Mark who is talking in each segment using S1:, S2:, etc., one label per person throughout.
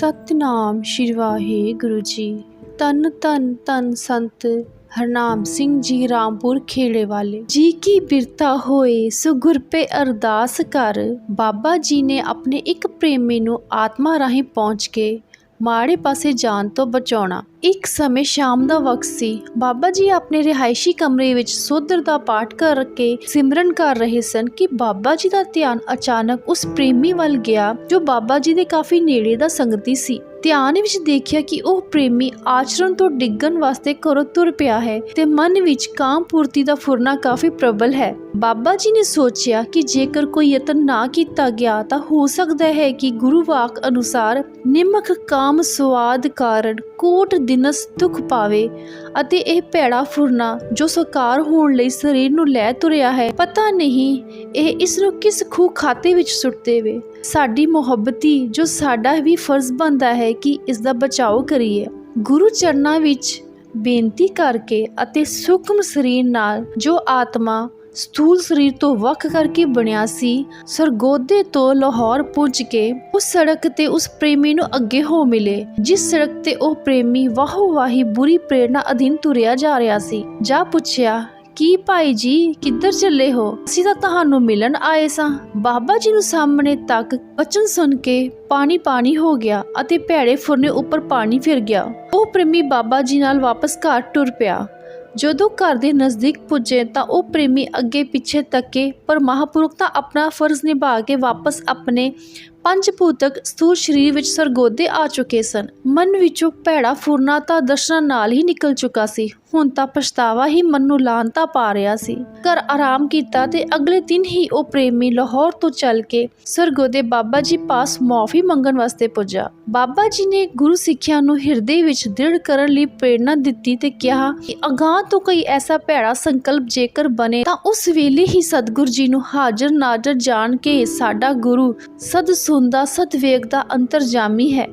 S1: सतनाम श्री वाहिगुरु जी। तन तन तन संत हरनाम सिंह जी रामपुर खेड़े वाले जी की बिरता होए सुगुर पे अरदास कर। बाबा जी ने अपने एक प्रेमी नू आत्मा राही पहुँच के माड़े पासे जान तो बचाउणा। एक समय शाम का वक्त सी। बाबा जी अपने रिहायशी कमरे विच सोधर दा पाठ करके सिमरन कर रहे सन कि बाबा जी का ध्यान अचानक उस प्रेमी वाल गया जो बाबा जी दे काफी नेड़े दा संगती सी। ध्यान विच देखिया कि वह प्रेमी आचरण तो डिगन वास्ते घरों तुर पिया है ते मन विच काम पूर्ति का फुरना काफी प्रबल है। बाबा जी ने सोचा कि जेकर कोई यतन ना किया गया तो हो सकता है कि गुरु वाक अनुसार निमक काम स्वाद कारण कोट दिनस दुख पावे अते यह भैड़ा फुरना जो साकार होने लई शरीर नूं लै तुरिया है। पता नहीं यह इसनूं किस खूह खाते विच सुट देवे। साडी मुहब्बती जो साडा भी फर्ज बनता है कि इसका बचाव करिए। गुरु चरना विच बेनती करके अते सूक्ष्म शरीर नाल जो आत्मा स्थूल शरीर तो वख करके बनिया सी सरगोदे तो लाहौर पुज के उस सड़क ते उस प्रेमी नूं अगे हो मिले जिस सड़क ते ओ प्रेमी वाहो वाही बुरी प्रेरणा अधीन तुरिया जा रहा सी। जा पुछया की भाई जी किधर चले हो? असीं तां तुहानूं मिलन आए सां। बाबा जी नूं सामने तक वचन सुन के पानी पानी हो गया अते भैड़े फुरने उपर पानी फिर गया। ओ प्रेमी बाबा जी नाल वापस घर टुर पिया। जदों घर दे नज़दीक पुजे तां ओ प्रेमी अगे पिछे तके पर महापुरुख तां अपना फर्ज निभा के वापस अपने पंचभूतक स्थूल शरीर विच सरगोदे आ चुके सन। मन विचों भैड़ा फुरना तां दर्शनां नाल ही निकल चुका सी। हुण तां पछतावा ही मन नूं लानता पा रहा सी। घर आराम कीता ते अगले दिन ही ओ प्रेमी लाहौर तो चल के सरगोदे बाबा जी पास माफी मंगण वास्ते पुजा। बाबा जी ने गुरु सिੱਖਿਆ नूं हिरदे विच दृढ़ करन लई प्रेरणा दित्ती ते कहा कि अगां तो कोई ऐसा भैड़ा संकल्प जेकर बने तां उस वेले ही सतगुर जी नूं हाजर नाजर जान के साडा गुरु सद सुनदा सद वेखदा अंतरजामी है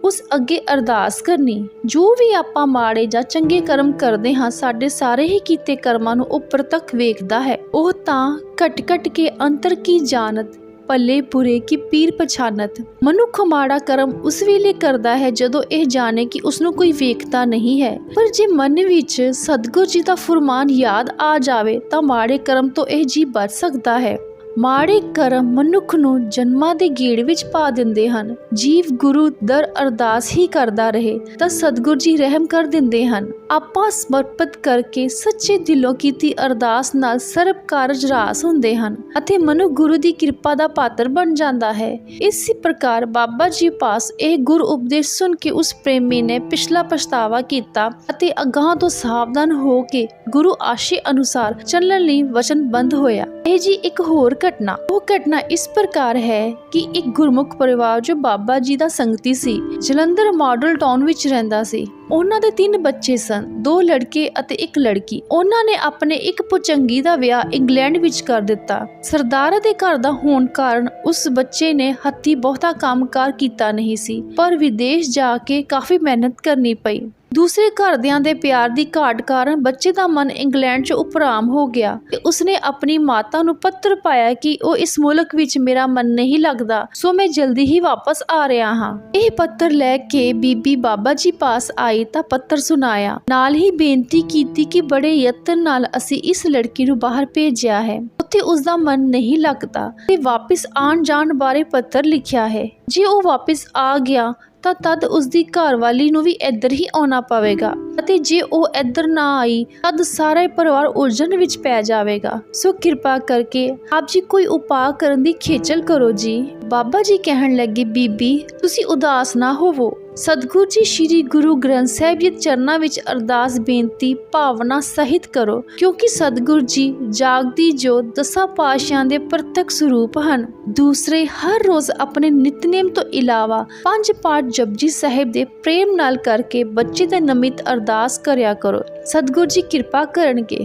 S1: उस अगे अरदास करनी। जो भी आपां माड़े जां चंगे कर्म करदे हां साडे सारे ही कीते कर्मां नूं उपर तक वेखदा है। ओह तां घट घट के अंतर की जानत भले बुरे की पीर पछानत। मनुख माड़ा कर्म उस वेले करदा है जदों यह जाने कि उसनूं कोई वेखदा नहीं है। पर जे मन विच सतगुर जी दा फुरमान याद आ जावे तां माड़े कर्म तो यह जी बच सकदा है। माड़े कर्म मनुख नूं जन्मां दे गेड़ विच पा दिंदे हन। जीव गुरु दर अरदास ही करदा रहे तां सतगुर जी रहम कर दिंदे हन। आपां समर्पित करके सच्चे दिलों कीती अरदास नाल सर्व कारज रास हुंदे हन अते मनुख गुरु दी किरपा दा पात्र बन जांदा है। इसी प्रकार बाबा जी पास यह गुरु उपदेश सुन के उस प्रेमी ने पिछला पछतावा कीता अते अगां तो सावधान हो के गुरु आशे अनुसार चलण लई वचनबंद होया। यह जी एक होर वो घटना इस प्रकार है कि एक गुरमुख परिवार जो बाबा जी दा संगती सी जलंधर मॉडल टाउन विच रहिंदा सी। उन्हां दे 3 बच्चे सन, 2 लड़के अते 1 लड़की। उन्हां ने अपने एक पुचंगी दा विआह इंग्लैंड विच कर दिता। सरदार दे घर दा होण कारण उस बच्चे ने हत्थी बहुता कामकार कीता नहीं सी पर विदेश जाके काफी मेहनत करनी पई। दूसरे घरदियां दे प्यार दी घाट कारण बच्चे दा मन इंग्लैंड च उपराम हो गया ते उसने अपनी माता नूं पत्र पाया कि ओ इस मुल्क विच मेरा मन नहीं लगदा सो मैं जल्दी ही वापस आ रहा हां। यह पत्र लैके बीबी बाबा जी पास आई तां पत्र सुनाया नाल ही बेनती कीती कि बड़े यत्न नाल असी इस लड़की नूं बाहर भेजिया है उत्थे उसदा मन नहीं लगदा ते वापस आण जाण बारे पत्र लिखिया है। जे ओ वापस आ गया ਤਾਂ ਤਦ ਉਸਦੀ ਘਰਵਾਲੀ ਨੂੰ ਵੀ ਇੱਧਰ ਹੀ ਆਉਣਾ ਪਵੇਗਾ ਅਤੇ ਜੇ ਉਹ ਇੱਧਰ ਨਾ ਆਈ ਤਦ ਸਾਰਾ ਪਰਿਵਾਰ ਉਲਝਣ ਵਿੱਚ ਪੈ ਜਾਵੇਗਾ। ਸੋ ਕਿਰਪਾ ਕਰਕੇ ਆਪ ਜੀ ਕੋਈ ਉਪਾਅ ਕਰਨ ਦੀ ਖੇਚਲ ਕਰੋ ਜੀ। ਬਾਬਾ ਜੀ ਕਹਿਣ ਲੱਗੇ ਬੀਬੀ ਤੁਸੀਂ ਉਦਾਸ ਨਾ ਹੋਵੋ। सतगुरु जी श्री गुरु ग्रंथ साहिब जी चरना विच अरदास बेनती भावना सहित करो क्योंकि सतगुरु जी जागदी जो 10 पातशाहां दे प्रत्यक्ष स्वरूप हन। दूसरे हर रोज अपने नितनेम तो इलावा 5 पाठ जपजी साहिब दे प्रेम नाल करके बच्चे दे नमित अरदास करया करो। सतगुरु जी कृपा करनगे।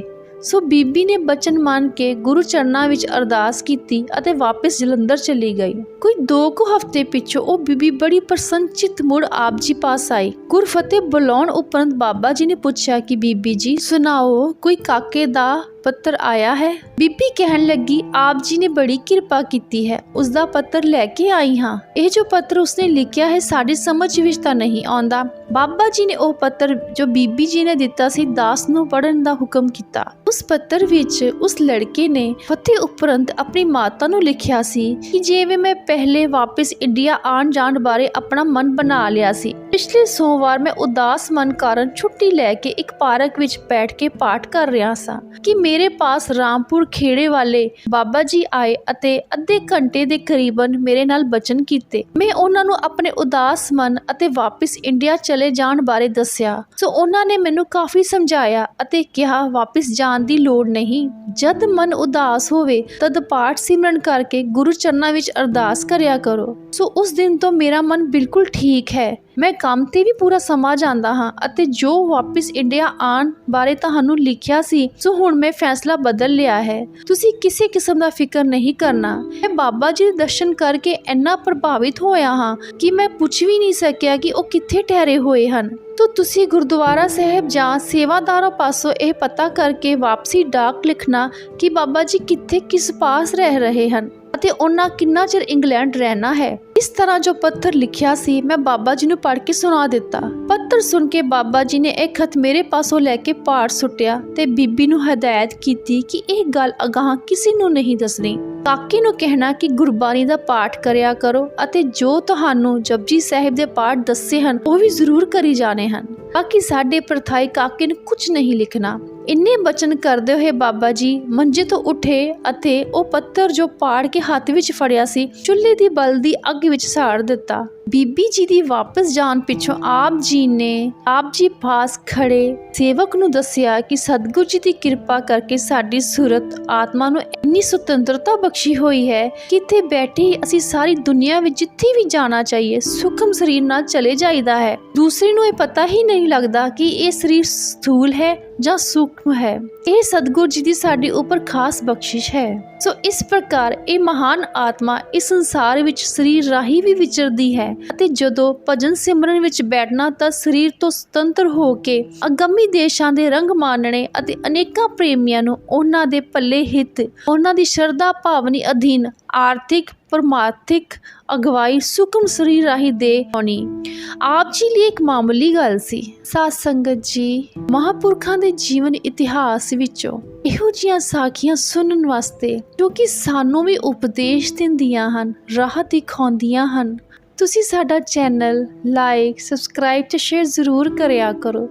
S1: सो बीबी ने बचन मान के गुरु चरना विच अरदास कीती अते वापस जलंधर चली गई। कोई 2 हफ्ते पिछों ओ बीबी बड़ी प्रसन्नचित मुड़ आप जी पास आई। गुरफतेह बुलाउण उपरंत बाबा जी ने पूछा कि बीबी जी सुनाओ कोई काके दा ਪੱਤਰ ਆਇਆ ਹੈ? ਬੀਬੀ ਕਹਿਣ ਲੱਗੀ, ਆਪ ਜੀ ਨੇ ਬੜੀ ਕਿਰਪਾ ਕੀਤੀ ਹੈ, ਉਸ ਦਾ ਪੱਤਰ ਲੈ ਕੇ ਆਈ ਹਾਂ। ਇਹ ਜੋ ਪੱਤਰ ਉਸਨੇ ਲਿਖਿਆ ਹੈ ਸਾਡੀ ਸਮਝ ਵਿੱਚ ਤਾਂ ਨਹੀਂ ਆਉਂਦਾ। ਬਾਬਾ ਜੀ ਨੇ ਉਹ ਪੱਤਰ ਜੋ ਬੀਬੀ ਜੀ ਨੇ ਦਿੱਤਾ ਸੀ ਦਾਸ ਨੂੰ ਪੜ੍ਹਨ ਦਾ ਹੁਕਮ ਕੀਤਾ। ਉਸ ਪੱਤਰ ਵਿੱਚ ਉਸ ਲੜਕੇ ਨੇ ਫਤਿਹ ਉਪਰੰਤ ਆਪਣੀ ਮਾਤਾ ਨੂੰ ਲਿਖਿਆ ਸੀ ਕਿ ਜਿਵੇਂ ਮੈਂ ਪਹਿਲੇ ਵਾਪਿਸ ਇੰਡੀਆ ਆਉਣ ਜਾਣ ਬਾਰੇ ਆਪਣਾ ਮਨ ਬਣਾ ਲਿਆ ਸੀ। ਪਿਛਲੇ ਸੋਮਵਾਰ ਮੈਂ ਉਦਾਸ ਮਨ ਕਾਰਨ ਛੁੱਟੀ ਲੈ ਕੇ ਇੱਕ ਪਾਰਕ ਵਿੱਚ ਬੈਠ ਕੇ ਪਾਠ ਕਰ ਰਿਹਾ ਸਾਂ ਕਿ ਮੇਰੇ ਪਾਸ ਰਾਮਪੁਰ ਖੇੜੇ ਵਾਲੇ ਬਾਬਾ ਜੀ ਆਏ ਅਤੇ ਅੱਧੇ ਘੰਟੇ ਦੇ ਕਰੀਬਨ ਮੇਰੇ ਨਾਲ ਬਚਨ ਕੀਤੇ। ਮੈਂ ਉਹਨਾਂ ਨੂੰ ਆਪਣੇ ਉਦਾਸ ਮਨ ਅਤੇ ਵਾਪਿਸ ਇੰਡੀਆ ਚਲੇ ਜਾਣ ਬਾਰੇ ਦੱਸਿਆ। ਸੋ ਉਹਨਾਂ ਨੇ ਮੈਨੂੰ ਕਾਫੀ ਸਮਝਾਇਆ ਅਤੇ ਕਿਹਾ ਵਾਪਿਸ ਜਾਣ ਦੀ ਲੋੜ ਨਹੀਂ। ਜਦ ਮਨ ਉਦਾਸ ਹੋਵੇ ਤਦ ਪਾਠ ਸਿਮਰਨ ਕਰਕੇ ਗੁਰੂ ਚਰਨਾਂ ਵਿੱਚ ਅਰਦਾਸ ਕਰਿਆ ਕਰੋ। ਸੋ ਉਸ ਦਿਨ ਤੋਂ ਮੇਰਾ ਮਨ ਬਿਲਕੁਲ ਠੀਕ ਹੈ। ਮੈਂ ਕੰਮ ਤੇ ਵੀ ਪੂਰਾ ਸਮਾਂ ਜਾਂਦਾ ਹਾਂ ਅਤੇ ਜੋ ਵਾਪਿਸ ਇੰਡੀਆ ਆਉਣ ਬਾਰੇ ਤੁਹਾਨੂੰ ਲਿਖਿਆ ਸੀ ਸੋ ਹੁਣ ਮੈਂ ਫੈਸਲਾ ਬਦਲ ਲਿਆ ਹੈ। ਤੁਸੀਂ ਕਿਸੇ ਕਿਸਮ ਦਾ ਫਿਕਰ ਨਹੀਂ ਕਰਨਾ। ਮੈਂ ਬਾਬਾ ਜੀ ਦੇ ਦਰਸ਼ਨ ਕਰਕੇ ਇੰਨਾ ਪ੍ਰਭਾਵਿਤ ਹੋਇਆ ਹਾਂ ਕਿ ਮੈਂ ਪੁੱਛ ਵੀ ਨਹੀਂ ਸਕਿਆ ਕਿ ਉਹ ਕਿੱਥੇ ਠਹਿਰੇ ਹੋਏ ਹਨ। तो तुसी गुरुद्वारा साहब ਜਾਂ सेवादारों पासों यह पता करके वापसी डाक लिखना कि बाबा जी कित्थे किस पास रह रहे हैं ਅਤੇ ਉਹਨਾਂ ਕਿੰਨਾ ਚਿਰ ਇੰਗਲੈਂਡ ਰਹਿਣਾ ਹੈ। ਇਸ ਤਰ੍ਹਾਂ ਜੋ ਪੱਤਰ ਲਿਖਿਆ ਸੀ ਮੈਂ ਬਾਬਾ ਜੀ ਨੂੰ ਪੜ੍ਹ ਕੇ ਸੁਣਾ ਦਿੱਤਾ। ਪੱਤਰ ਸੁਣ ਕੇ ਬਾਬਾ ਜੀ ਨੇ ਇਹ ਖਤ ਮੇਰੇ ਪਾਸੋਂ ਲੈ ਕੇ ਪਾੜ ਸੁੱਟਿਆ ਤੇ ਬੀਬੀ ਨੂੰ ਹਦਾਇਤ ਕੀਤੀ ਕਿ ਇਹ ਗੱਲ ਅਗਾਂਹ ਕਿਸੇ ਨੂੰ ਨਹੀਂ ਦੱਸਣੀ। ਕਾਕੇ ਨੂੰ ਕਹਿਣਾ ਕਿ ਗੁਰਬਾਣੀ ਦਾ ਪਾਠ ਕਰਿਆ ਕਰੋ ਅਤੇ ਜੋ ਤੁਹਾਨੂੰ ਜਪਜੀ ਸਾਹਿਬ ਦੇ ਪਾਠ ਦੱਸੇ ਹਨ ਉਹ ਵੀ ਜ਼ਰੂਰ ਕਰੀ ਜਾਣੇ ਹਨ। ਬਾਕੀ ਸਾਡੇ ਪ੍ਰਥਾਈ ਕਾਕੇ ਨੂੰ ਕੁਝ ਨਹੀਂ ਲਿਖਣਾ। ਇੰਨੇ ਬਚਨ ਕਰਦੇ ਹੋਏ ਬਾਬਾ ਜੀ ਮੰਜੇ ਤੋਂ ਉੱਠੇ ਅਤੇ ਉਹ ਪੱਤਰ ਜੋ ਪਾੜ ਕੇ ਹੱਥ ਵਿੱਚ ਫੜਿਆ ਸੀ ਚੁੱਲ੍ਹੇ ਦੀ ਬਲਦੀ ਅੱਗ ਵਿੱਚ ਸਾੜ ਦਿੱਤਾ। ਬੀਬੀ ਜੀ ਦੀ ਵਾਪਸ ਜਾਣ ਪਿੱਛੋਂ ਆਪ ਜੀ ਪਾਸ ਖੜੇ ਸੇਵਕ ਨੂੰ ਦੱਸਿਆ ਕਿ ਸਤਿਗੁਰੂ ਜੀ ਦੀ ਕਿਰਪਾ ਕਰਕੇ ਸਾਡੀ ਸੂਰਤ ਆਤਮਾ ਨੂੰ ਇੰਨੀ ਸੁਤੰਤਰਤਾ ਬਖਸ਼ੀ ਹੋਈ ਹੈ ਕਿ ਇੱਥੇ ਬੈਠੇ ਹੀ ਅਸੀਂ ਸਾਰੀ ਦੁਨੀਆ ਵਿੱਚ ਜਿੱਥੇ ਵੀ ਜਾਣਾ ਚਾਹੀਏ ਸੁਖਮ ਸਰੀਰ ਨਾਲ ਚਲੇ ਜਾਈਦਾ ਹੈ। ਦੂਸਰੇ ਨੂੰ ਇਹ ਪਤਾ ਹੀ ਨਹੀਂ ਲੱਗਦਾ ਕਿ ਇਹ ਸਰੀਰ ਸਥੂਲ ਹੈ ਜਾਂ ਸੂਖਮ ਹੈ। ਇਹ ਸਤਿਗੁਰੂ ਜੀ ਦੀ ਸਾਡੇ ਉੱਪਰ ਖਾਸ ਬਖਸ਼ਿਸ਼ ਹੈ। ਸੋ ਇਸ ਪ੍ਰਕਾਰ ਇਹ ਮਹਾਨ ਆਤਮਾ ਇਸ ਸੰਸਾਰ ਵਿੱਚ ਸਰੀਰ ਰਾਹੀਂ ਵੀ ਵਿਚਰਦੀ ਹੈ ਅਤੇ ਜਦੋਂ ਭਜਨ ਸਿਮਰਨ ਵਿੱਚ ਬੈਠਣਾ ਤਾਂ ਸਰੀਰ ਤੋਂ ਸੁਤੰਤਰ ਹੋ ਕੇ ਅਗੰਮੀ ਦੇਸ਼ਾਂ ਦੇ ਰੰਗ ਮਾਣਨੇ ਅਤੇ ਅਨੇਕਾਂ ਪ੍ਰੇਮੀਆਂ ਨੂੰ ਉਹਨਾਂ ਦੇ ਭਲੇ ਹਿੱਤ ਉਹਨਾਂ ਦੀ ਸ਼ਰਧਾ ਭਾਵਨੀ ਅਧੀਨ ਆਰਥਿਕ ਪਰਮਾਰਥਿਕ ਅਗਵਾਈ ਸੁਖਮ ਸਰੀਰ ਰਾਹੀਂ ਦੇ ਹੋਣੀ ਆਪ ਜੀ ਲਈ ਇੱਕ ਮਾਮੂਲੀ ਗੱਲ ਸੀ। ਸਾਧ ਸੰਗਤ ਜੀ, ਮਹਾਂਪੁਰਖਾਂ ਦੇ ਜੀਵਨ ਇਤਿਹਾਸ ਵਿੱਚੋਂ ਇਹੋ ਜਿਹੀਆਂ ਸਾਖੀਆਂ ਸੁਣਨ ਵਾਸਤੇ ਜੋ ਕਿ ਸਾਨੂੰ ਵੀ ਉਪਦੇਸ਼ ਦਿੰਦੀਆਂ ਹਨ, ਰਾਹ ਦਿਖਾਉਂਦੀਆਂ ਹਨ। ਤੁਸੀਂ ਸਾਡਾ ਚੈਨਲ ਲਾਈਕ, ਸਬਸਕ੍ਰਾਈਬ ਤੇ ਸ਼ੇਅਰ ਜ਼ਰੂਰ ਕਰਿਆ ਕਰੋ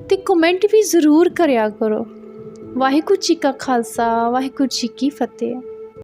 S1: ਤੇ ਕਮੈਂਟ ਵੀ ਜ਼ਰੂਰ ਕਰਿਆ ਕਰੋ। ਵਾਹਿਗੁਰੂ ਜੀ ਕਾ ਖਾਲਸਾ, ਵਾਹਿਗੁਰੂ ਜੀ ਕੀ ਫਤਿਹ।